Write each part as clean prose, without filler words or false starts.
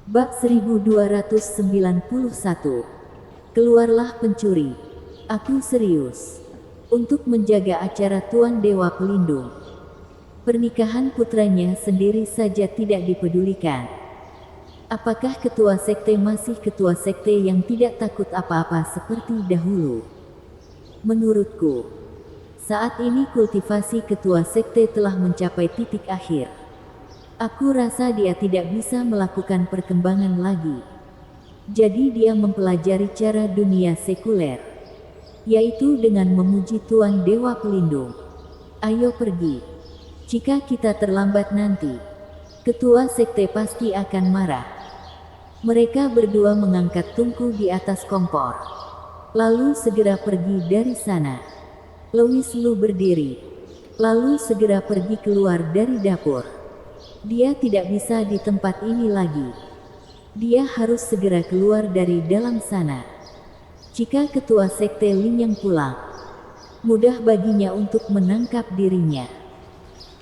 Bab 1291. Keluarlah pencuri. Aku serius. Untuk menjaga acara Tuan Dewa Pelindung. Pernikahan putranya sendiri saja tidak dipedulikan. Apakah ketua sekte masih ketua sekte yang tidak takut apa-apa seperti dahulu? Menurutku, saat ini kultivasi ketua sekte telah mencapai titik akhir. Aku rasa dia tidak bisa melakukan perkembangan lagi. Jadi dia mempelajari cara dunia sekuler, yaitu dengan memuji Tuan Dewa Pelindung. Ayo pergi. Jika kita terlambat nanti, ketua sekte pasti akan marah. Mereka berdua mengangkat tungku di atas kompor, lalu segera pergi dari sana. Louis Lu berdiri, lalu segera pergi keluar dari dapur. Dia tidak bisa di tempat ini lagi. Dia harus segera keluar dari dalam sana. Jika ketua sekte Lin yang pulang, mudah baginya untuk menangkap dirinya.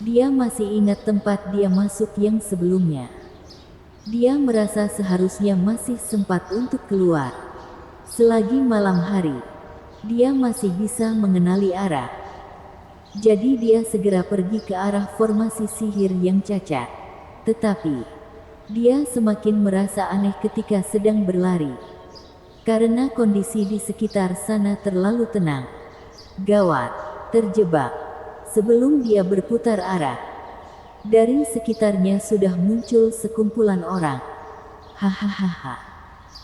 Dia masih ingat tempat dia masuk yang sebelumnya. Dia merasa seharusnya masih sempat untuk keluar. Selagi malam hari, dia masih bisa mengenali arah. Jadi dia segera pergi ke arah formasi sihir yang cacat. Tetapi, dia semakin merasa aneh ketika sedang berlari. Karena kondisi di sekitar sana terlalu tenang. Gawat, terjebak. Sebelum dia berputar arah, dari sekitarnya sudah muncul sekumpulan orang. Hahaha.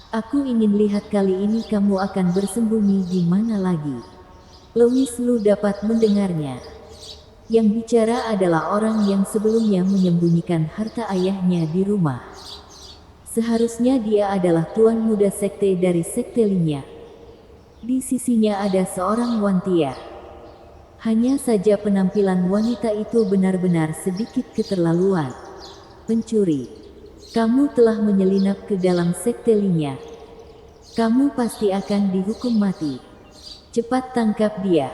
Aku ingin lihat kali ini kamu akan bersembunyi di mana lagi. Louis Lu dapat mendengarnya. Yang bicara adalah orang yang sebelumnya menyembunyikan harta ayahnya di rumah. Seharusnya dia adalah tuan muda sekte dari sekte Linya. Di sisinya ada seorang wanita. Hanya saja penampilan wanita itu benar-benar sedikit keterlaluan. Pencuri. Kamu telah menyelinap ke dalam sekte Linya. Kamu pasti akan dihukum mati. Cepat tangkap dia.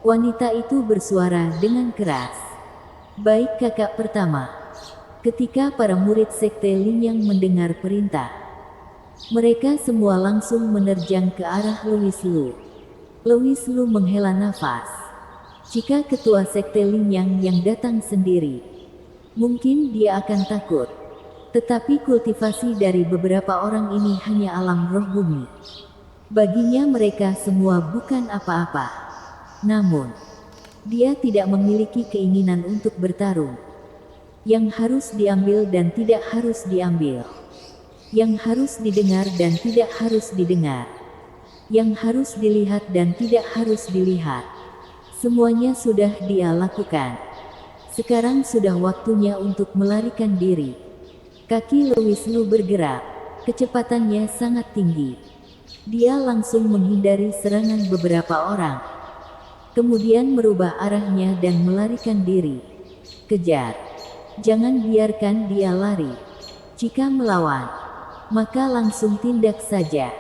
Wanita itu bersuara dengan keras. Baik kakak pertama. Ketika para murid sekte Lin yang mendengar perintah, mereka semua langsung menerjang ke arah Louis Lu. Louis Lu menghela nafas. Jika ketua sekte Lin yang datang sendiri, mungkin dia akan takut. Tetapi kultivasi dari beberapa orang ini hanya alam roh bumi. Baginya mereka semua bukan apa-apa. Namun, dia tidak memiliki keinginan untuk bertarung. Yang harus diambil dan tidak harus diambil. Yang harus didengar dan tidak harus didengar. Yang harus dilihat dan tidak harus dilihat. Semuanya sudah dia lakukan. Sekarang sudah waktunya untuk melarikan diri. Kaki Louis Lu bergerak. Kecepatannya sangat tinggi. Dia langsung menghindari serangan beberapa orang. Kemudian merubah arahnya dan melarikan diri. Kejar. Jangan biarkan dia lari. Jika melawan, maka langsung tindak saja.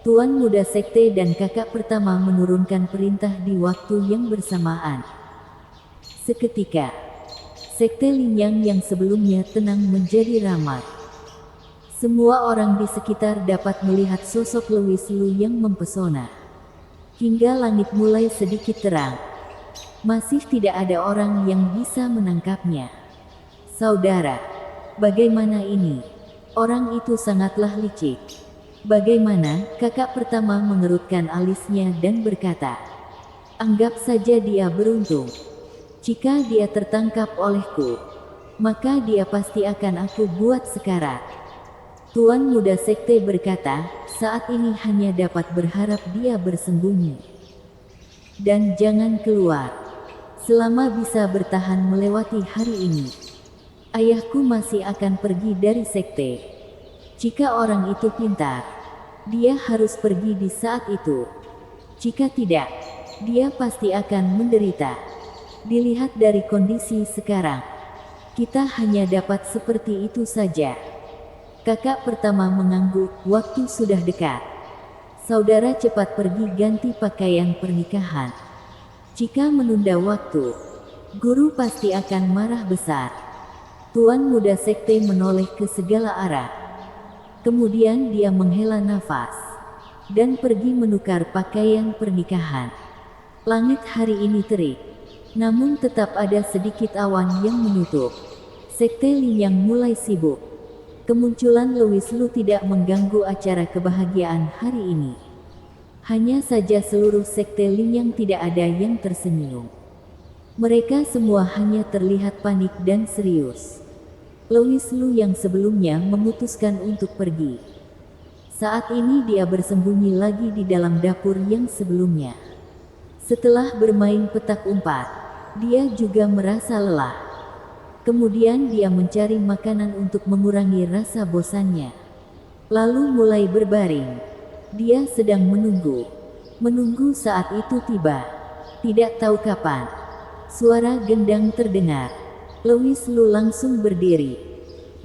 Tuan muda sekte dan kakak pertama menurunkan perintah di waktu yang bersamaan. Seketika, sekte Linyang yang sebelumnya tenang menjadi ramai. Semua orang di sekitar dapat melihat sosok Louis Lu yang mempesona. Hingga langit mulai sedikit terang. Masih tidak ada orang yang bisa menangkapnya. Saudara, bagaimana ini? Orang itu sangatlah licik. Bagaimana? Kakak pertama mengerutkan alisnya dan berkata, anggap saja dia beruntung. Jika dia tertangkap olehku, maka dia pasti akan aku buat sekarat. Tuan muda sekte berkata, saat ini hanya dapat berharap dia bersembunyi. Dan jangan keluar. Selama bisa bertahan melewati hari ini. Ayahku masih akan pergi dari sekte. Jika orang itu pintar, dia harus pergi di saat itu. Jika tidak, dia pasti akan menderita. Dilihat dari kondisi sekarang, kita hanya dapat seperti itu saja. Kakak pertama mengangguk, waktu sudah dekat. Saudara cepat pergi ganti pakaian pernikahan. Jika menunda waktu, guru pasti akan marah besar. Tuan muda sekte menoleh ke segala arah. Kemudian dia menghela nafas dan pergi menukar pakaian pernikahan. Langit hari ini terik, namun tetap ada sedikit awan yang menutup. Sekte Linyang mulai sibuk. Kemunculan Louis Lu tidak mengganggu acara kebahagiaan hari ini. Hanya saja seluruh sekte Linyang tidak ada yang tersenyum. Mereka semua hanya terlihat panik dan serius. Louis Lu yang sebelumnya memutuskan untuk pergi, saat ini dia bersembunyi lagi di dalam dapur yang sebelumnya. Setelah bermain petak umpat, dia juga merasa lelah. Kemudian dia mencari makanan untuk mengurangi rasa bosannya. Lalu mulai berbaring. Dia sedang menunggu saat itu tiba. Tidak tahu kapan suara gendang terdengar. Louis Lu langsung berdiri.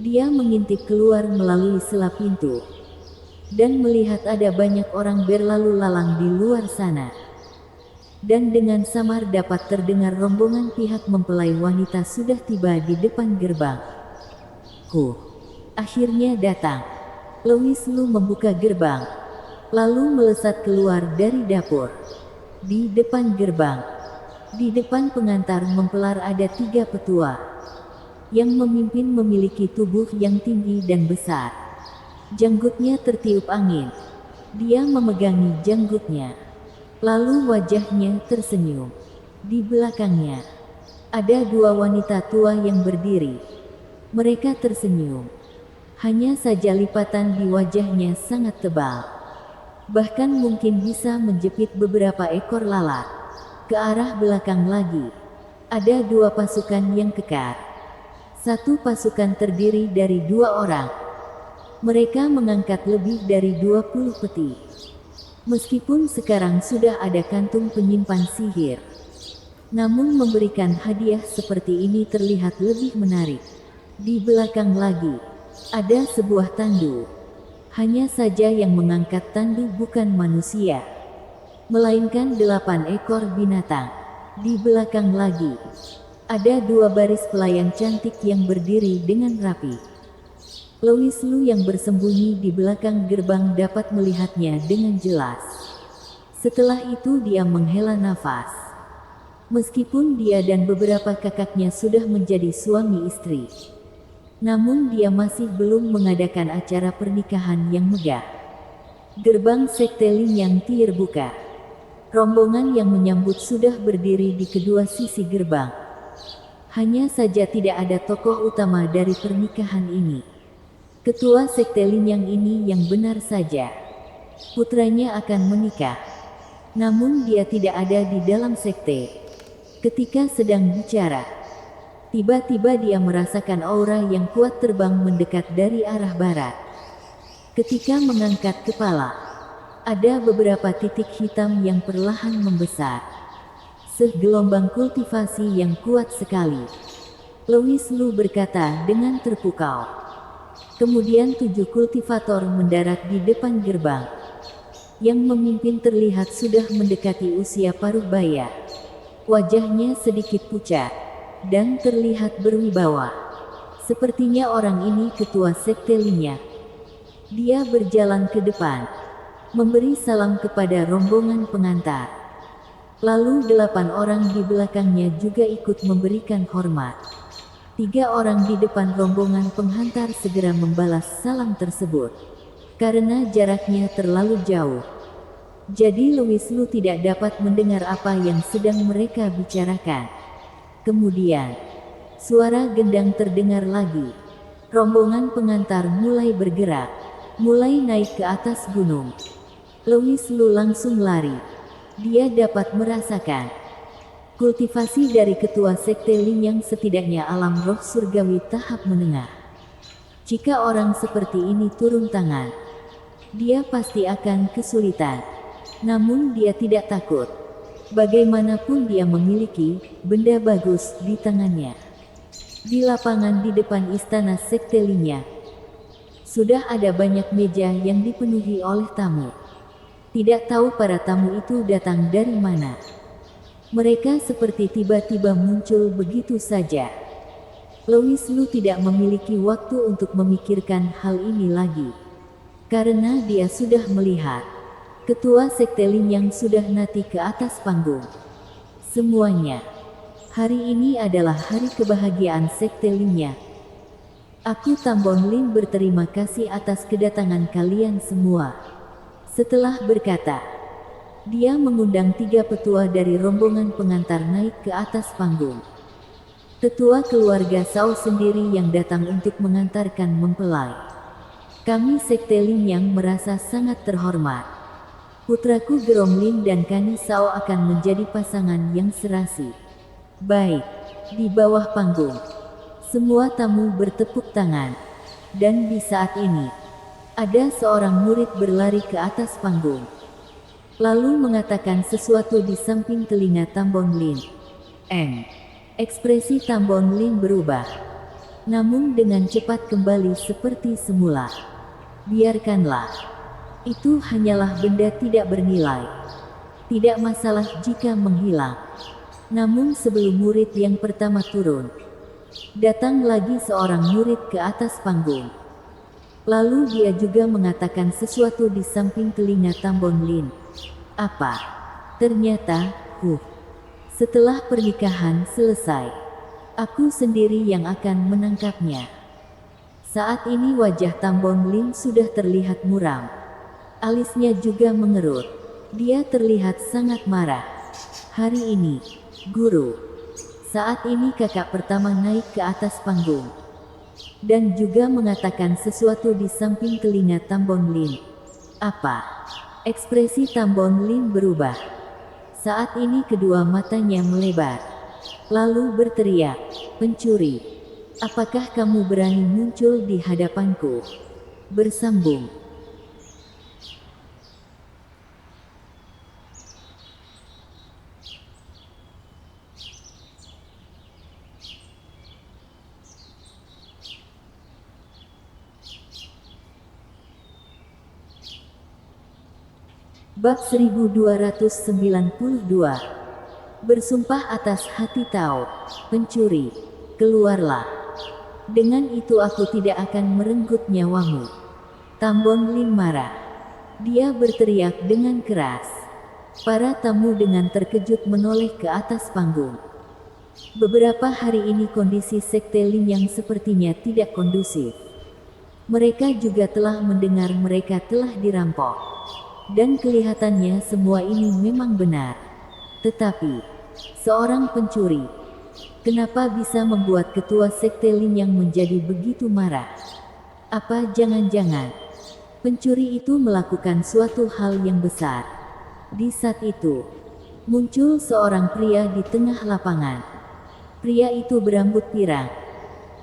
Dia mengintip keluar melalui sela pintu dan melihat ada banyak orang berlalu lalang di luar sana. Dan dengan samar dapat terdengar rombongan pihak mempelai wanita sudah tiba di depan gerbang. Akhirnya datang. Louis Lu membuka gerbang, lalu melesat keluar dari dapur. Di depan gerbang, di depan pengantar mempelai ada 3 petua. Yang memimpin memiliki tubuh yang tinggi dan besar. Janggutnya tertiup angin. Dia memegangi janggutnya. Lalu wajahnya tersenyum. Di belakangnya, ada 2 wanita tua yang berdiri. Mereka tersenyum. Hanya saja lipatan di wajahnya sangat tebal. Bahkan mungkin bisa menjepit beberapa ekor lalat. Ke arah belakang lagi, ada 2 pasukan yang kekar. Satu pasukan terdiri dari 2 orang. Mereka mengangkat lebih dari 20 peti. Meskipun sekarang sudah ada kantung penyimpan sihir, namun memberikan hadiah seperti ini terlihat lebih menarik. Di belakang lagi, ada sebuah tandu. Hanya saja yang mengangkat tandu bukan manusia, melainkan 8 ekor binatang. Di belakang lagi, ada 2 baris pelayan cantik yang berdiri dengan rapi. Louis Lu yang bersembunyi di belakang gerbang dapat melihatnya dengan jelas. Setelah itu dia menghela nafas. Meskipun dia dan beberapa kakaknya sudah menjadi suami istri, namun dia masih belum mengadakan acara pernikahan yang megah. Gerbang sekte Linyang terbuka. Rombongan yang menyambut sudah berdiri di kedua sisi gerbang. Hanya saja tidak ada tokoh utama dari pernikahan ini. Ketua sekte Linyang ini yang benar saja. Putranya akan menikah. Namun dia tidak ada di dalam sekte. Ketika sedang bicara, tiba-tiba dia merasakan aura yang kuat terbang mendekat dari arah barat. Ketika mengangkat kepala, ada beberapa titik hitam yang perlahan membesar. Segelombang kultivasi yang kuat sekali. Louis Lu berkata dengan terpukau. Kemudian 7 kultivator mendarat di depan gerbang. Yang memimpin terlihat sudah mendekati usia paruh baya. Wajahnya sedikit pucat dan terlihat berwibawa. Sepertinya orang ini ketua sekte Linyang. Dia berjalan ke depan, memberi salam kepada rombongan pengantar. Lalu 8 orang di belakangnya juga ikut memberikan hormat. 3 orang di depan rombongan penghantar segera membalas salam tersebut. Karena jaraknya terlalu jauh, jadi Louis Lu tidak dapat mendengar apa yang sedang mereka bicarakan. Kemudian, suara gendang terdengar lagi. Rombongan pengantar mulai bergerak, mulai naik ke atas gunung. Louis Lu langsung lari. Dia dapat merasakan kultivasi dari ketua sekte Linyang, setidaknya alam roh surgawi tahap menengah. Jika orang seperti ini turun tangan, dia pasti akan kesulitan. Namun dia tidak takut. Bagaimanapun dia memiliki benda bagus di tangannya. Di lapangan di depan istana sekte Linyang, sudah ada banyak meja yang dipenuhi oleh tamu. Tidak tahu para tamu itu datang dari mana. Mereka seperti tiba-tiba muncul begitu saja. Louis Lu tidak memiliki waktu untuk memikirkan hal ini lagi. Karena dia sudah melihat ketua sekte Lin yang sudah naik ke atas panggung. Semuanya. Hari ini adalah hari kebahagiaan sekte Linnya. Aku Tambon Lin berterima kasih atas kedatangan kalian semua. Setelah berkata, dia mengundang 3 petua dari rombongan pengantar naik ke atas panggung. Tetua keluarga Sao sendiri yang datang untuk mengantarkan mempelai. Kami sekte Lin yang merasa sangat terhormat. Putraku Gerong Lin dan Kani Sao akan menjadi pasangan yang serasi. Baik, di bawah panggung. Semua tamu bertepuk tangan. Dan di saat ini, ada seorang murid berlari ke atas panggung. Lalu mengatakan sesuatu di samping telinga Tambon Lin. Ekspresi Tambon Lin berubah. Namun dengan cepat kembali seperti semula. Biarkanlah. Itu hanyalah benda tidak bernilai. Tidak masalah jika menghilang. Namun sebelum murid yang pertama turun, datang lagi seorang murid ke atas panggung. Lalu dia juga mengatakan sesuatu di samping telinga Tambon Lin. Apa? Ternyata, setelah pernikahan selesai, aku sendiri yang akan menangkapnya. Saat ini wajah Tambon Lin sudah terlihat muram. Alisnya juga mengerut. Dia terlihat sangat marah. Hari ini, guru. Saat ini kakak pertama naik ke atas panggung. Dan juga mengatakan sesuatu di samping telinga Tambon Lin. Apa? Ekspresi Tambon Lin berubah. Saat ini kedua matanya melebar. Lalu berteriak, pencuri. Apakah kamu berani muncul di hadapanku? Bersambung. Bab 1292. Bersumpah atas hati Tao, pencuri, keluarlah. Dengan itu aku tidak akan merenggut nyawamu. Tambon Lin marah. Dia berteriak dengan keras. Para tamu dengan terkejut menoleh ke atas panggung. Beberapa hari ini kondisi sekte Lin yang sepertinya tidak kondusif. Mereka juga telah mendengar mereka telah dirampok. Dan kelihatannya semua ini memang benar. Tetapi, seorang pencuri, kenapa bisa membuat ketua sekte Lin yang menjadi begitu marah? Apa jangan-jangan pencuri itu melakukan suatu hal yang besar? Di saat itu, muncul seorang pria di tengah lapangan. Pria itu berambut pirang.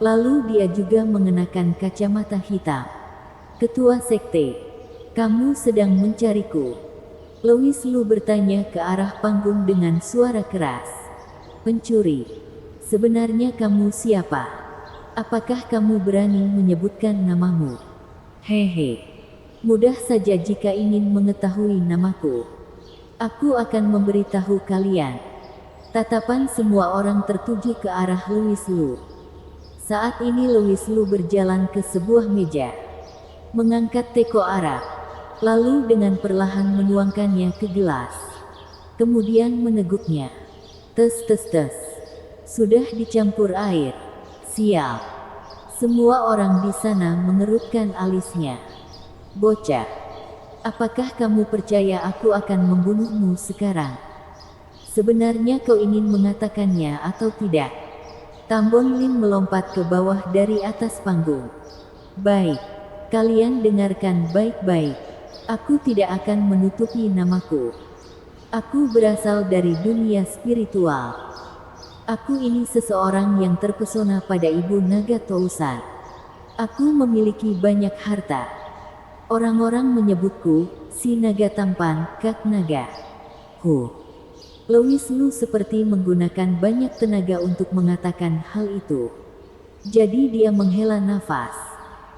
Lalu dia juga mengenakan kacamata hitam. Ketua sekte, kamu sedang mencariku? Louis Lu bertanya ke arah panggung dengan suara keras. Pencuri, sebenarnya kamu siapa? Apakah kamu berani menyebutkan namamu? Hehe, mudah saja jika ingin mengetahui namaku. Aku akan memberitahu kalian. Tatapan semua orang tertuju ke arah Louis Lu. Saat ini Louis Lu berjalan ke sebuah meja, mengangkat teko arak, lalu dengan perlahan menuangkannya ke gelas. Kemudian meneguknya. Tes tes tes. Sudah dicampur air. Sial. Semua orang di sana mengerutkan alisnya. Bocah, apakah kamu percaya aku akan membunuhmu sekarang? Sebenarnya kau ingin mengatakannya atau tidak? Tambon Lin melompat ke bawah dari atas panggung. Baik, kalian dengarkan baik-baik. Aku tidak akan menutupi namaku. Aku berasal dari dunia spiritual. Aku ini seseorang yang terpesona pada ibu naga Tousan. Aku memiliki banyak harta. Orang-orang menyebutku, si naga tampan, kak naga. Louis Lu seperti menggunakan banyak tenaga untuk mengatakan hal itu. Jadi dia menghela nafas.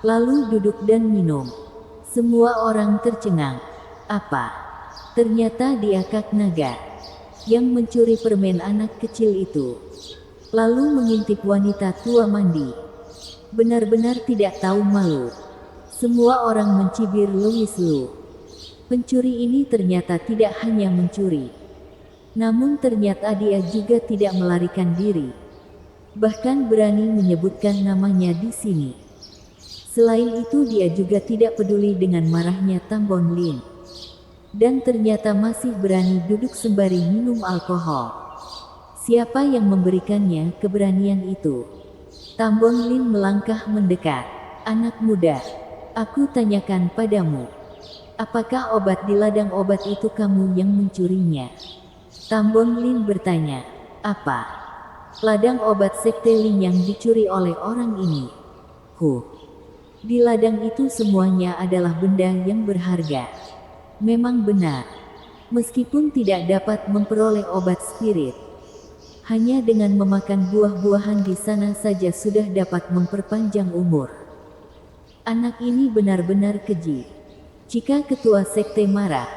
Lalu duduk dan minum. Semua orang tercengang. Apa? Ternyata dia kak naga yang mencuri permen anak kecil itu. Lalu mengintip wanita tua mandi. Benar-benar tidak tahu malu. Semua orang mencibir Louis Lu. Pencuri ini ternyata tidak hanya mencuri. Namun ternyata dia juga tidak melarikan diri. Bahkan berani menyebutkan namanya di sini. Selain itu dia juga tidak peduli dengan marahnya Tam Bon Lin. Dan ternyata masih berani duduk sembari minum alkohol. Siapa yang memberikannya keberanian itu? Tam Bon Lin melangkah mendekat. Anak muda, aku tanyakan padamu. Apakah obat di ladang obat itu kamu yang mencurinya? Tam Bon Lin bertanya. Apa? Ladang obat Sekte Lin yang dicuri oleh orang ini? Di ladang itu semuanya adalah benda yang berharga. Memang benar. Meskipun tidak dapat memperoleh obat spirit. Hanya dengan memakan buah-buahan di sana saja sudah dapat memperpanjang umur. Anak ini benar-benar keji. Jika ketua sekte marah,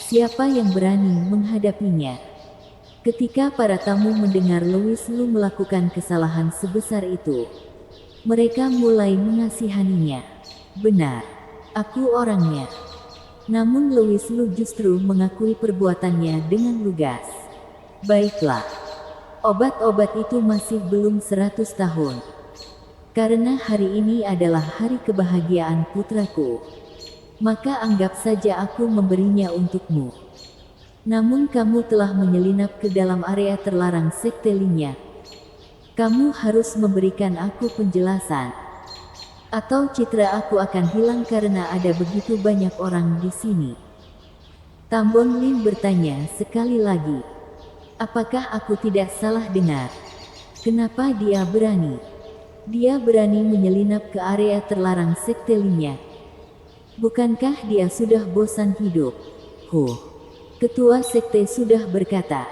siapa yang berani menghadapinya? Ketika para tamu mendengar Louis Lu melakukan kesalahan sebesar itu, mereka mulai mengasihaninya. Benar, aku orangnya. Namun Louis Lu justru mengakui perbuatannya dengan lugas. Baiklah, obat-obat itu masih belum 100 tahun. Karena hari ini adalah hari kebahagiaan putraku. Maka anggap saja aku memberinya untukmu. Namun kamu telah menyelinap ke dalam area terlarang Sekte Lin. Kamu harus memberikan aku penjelasan. Atau citra aku akan hilang karena ada begitu banyak orang di sini. Tam Bon Lin bertanya sekali lagi. Apakah aku tidak salah dengar? Kenapa dia berani? Dia berani menyelinap ke area terlarang Sekte Lin. Bukankah dia sudah bosan hidup? Ketua sekte sudah berkata.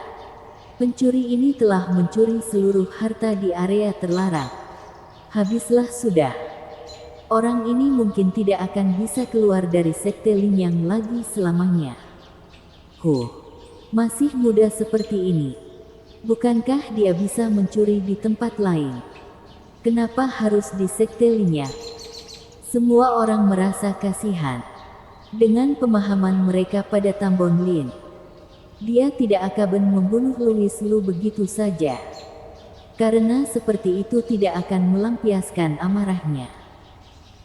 Pencuri ini telah mencuri seluruh harta di area terlarang. Habislah sudah. Orang ini mungkin tidak akan bisa keluar dari sekte Lin yang lagi selamanya. Masih muda seperti ini. Bukankah dia bisa mencuri di tempat lain? Kenapa harus di sekte Lin? Semua orang merasa kasihan. Dengan pemahaman mereka pada Tam Bon Lin. Dia tidak akan membunuh Louis Lu begitu saja. Karena seperti itu tidak akan melampiaskan amarahnya.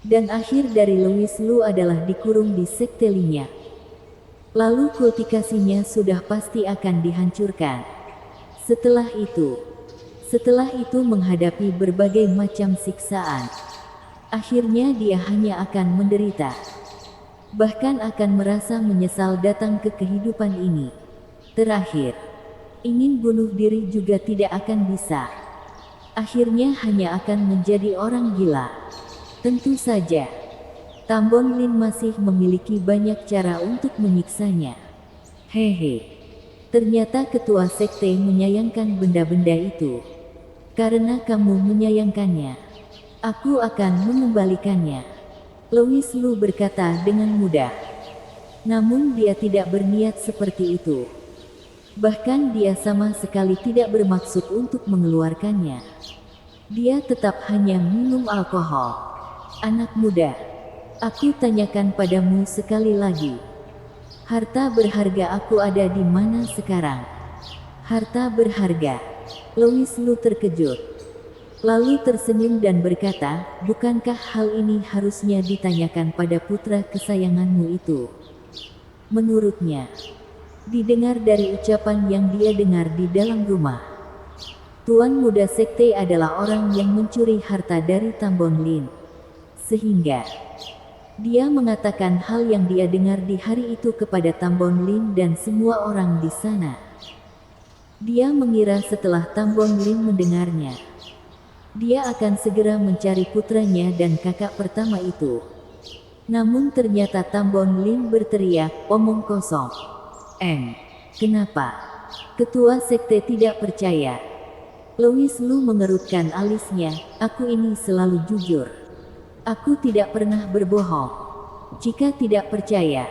Dan akhir dari Louis Lu adalah dikurung di sekte Lin. Lalu kultivasinya sudah pasti akan dihancurkan. Setelah itu menghadapi berbagai macam siksaan. Akhirnya dia hanya akan menderita. Bahkan akan merasa menyesal datang ke kehidupan ini. Terakhir, ingin bunuh diri juga tidak akan bisa. Akhirnya hanya akan menjadi orang gila. Tentu saja, Tam Bon Lin masih memiliki banyak cara untuk menyiksanya. Ternyata ketua sekte menyayangkan benda-benda itu. Karena kamu menyayangkannya, aku akan mengembalikannya. Louis Lu berkata dengan mudah. Namun dia tidak berniat seperti itu. Bahkan dia sama sekali tidak bermaksud untuk mengeluarkannya. Dia tetap hanya minum alkohol. Anak muda, aku tanyakan padamu sekali lagi. Harta berharga aku ada di mana sekarang? Harta berharga. Louis Lu terkejut. Lalu tersenyum dan berkata, bukankah hal ini harusnya ditanyakan pada putra kesayanganmu itu? Menurutnya, didengar dari ucapan yang dia dengar di dalam rumah. Tuan muda sekte adalah orang yang mencuri harta dari Tam Bon Lin. Sehingga, dia mengatakan hal yang dia dengar di hari itu kepada Tam Bon Lin dan semua orang di sana. Dia mengira setelah Tam Bon Lin mendengarnya, dia akan segera mencari putranya dan kakak pertama itu. Namun ternyata Tam Bon Lin berteriak, omong kosong. Kenapa? Ketua sekte tidak percaya. Louis Lu mengerutkan alisnya, aku ini selalu jujur. Aku tidak pernah berbohong. Jika tidak percaya,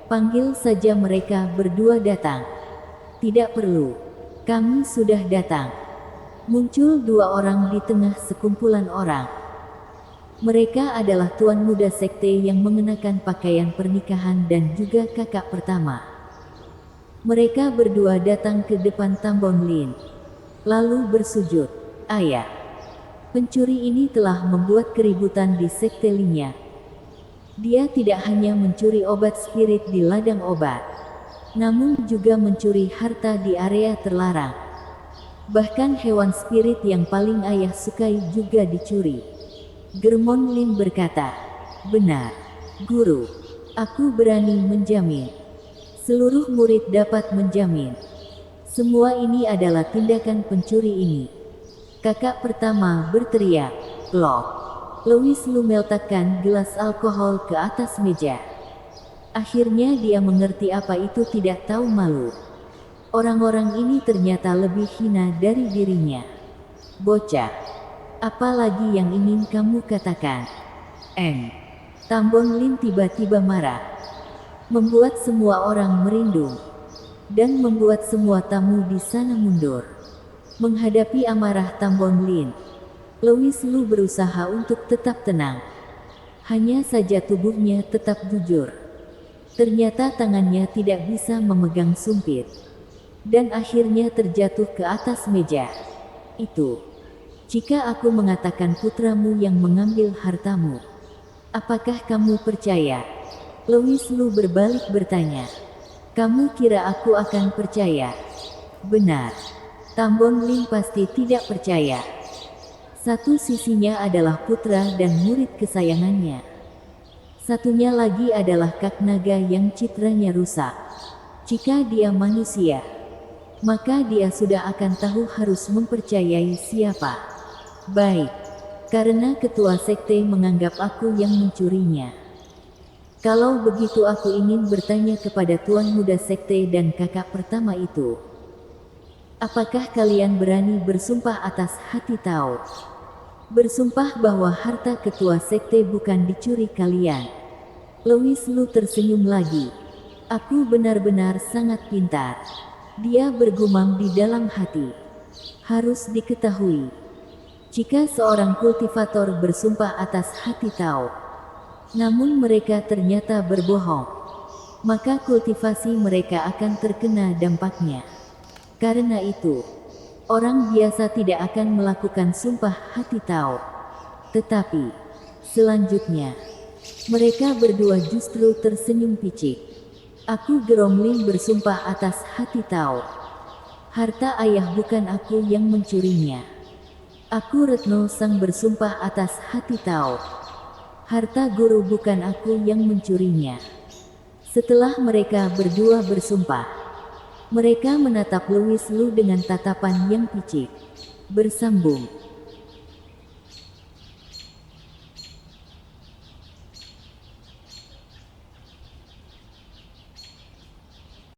panggil saja mereka berdua datang. Tidak perlu. Kami sudah datang. Muncul dua orang di tengah sekumpulan orang. Mereka adalah tuan muda sekte yang mengenakan pakaian pernikahan dan juga kakak pertama. Mereka berdua datang ke depan Tambon Lin, lalu bersujud. Ayah, pencuri ini telah membuat keributan di sekte Linnya. Dia tidak hanya mencuri obat spirit di ladang obat, namun juga mencuri harta di area terlarang. Bahkan hewan spirit yang paling ayah sukai juga dicuri. Germon Lin berkata, "Benar, Guru. Aku berani menjamin. Seluruh murid dapat menjamin. Semua ini adalah tindakan pencuri ini." Kakak pertama berteriak, "Plok!" Louis Lu meletakkan gelas alkohol ke atas meja. Akhirnya dia mengerti apa itu tidak tahu malu. Orang-orang ini ternyata lebih hina dari dirinya. "Bocah, apa lagi yang ingin kamu katakan?" Tambon Lin tiba-tiba marah, membuat semua orang merindung, dan membuat semua tamu di sana mundur. Menghadapi amarah Tambon Lin, Louis Lu berusaha untuk tetap tenang. Hanya saja tubuhnya tetap jujur. Ternyata tangannya tidak bisa memegang sumpit, dan akhirnya terjatuh ke atas meja. "Itu. Jika aku mengatakan putramu yang mengambil hartamu, apakah kamu percaya?" Louis Lu berbalik bertanya. "Kamu kira aku akan percaya?" "Benar. Tambon Lin pasti tidak percaya. Satu sisinya adalah putra dan murid kesayangannya. Satunya lagi adalah Kak Naga yang citranya rusak. Jika dia manusia, maka dia sudah akan tahu harus mempercayai siapa." "Baik, karena ketua sekte menganggap aku yang mencurinya. Kalau begitu aku ingin bertanya kepada tuan muda sekte dan kakak pertama itu. Apakah kalian berani bersumpah atas hati Tao? Bersumpah bahwa harta ketua sekte bukan dicuri kalian?" Louis Lu tersenyum lagi. "Aku benar-benar sangat pintar." Dia bergumam di dalam hati. Harus diketahui, jika seorang kultivator bersumpah atas hati Tao, namun mereka ternyata berbohong, maka kultivasi mereka akan terkena dampaknya. Karena itu, orang biasa tidak akan melakukan sumpah hati Tao. Tetapi, selanjutnya, mereka berdua justru tersenyum picik. "Aku Geromlin bersumpah atas hati Tao. Harta ayah bukan aku yang mencurinya. Aku Retno Sang bersumpah atas hati Tao. Harta guru bukan aku yang mencurinya." Setelah mereka berdua bersumpah, mereka menatap Louis Lu dengan tatapan yang picik. Bersambung.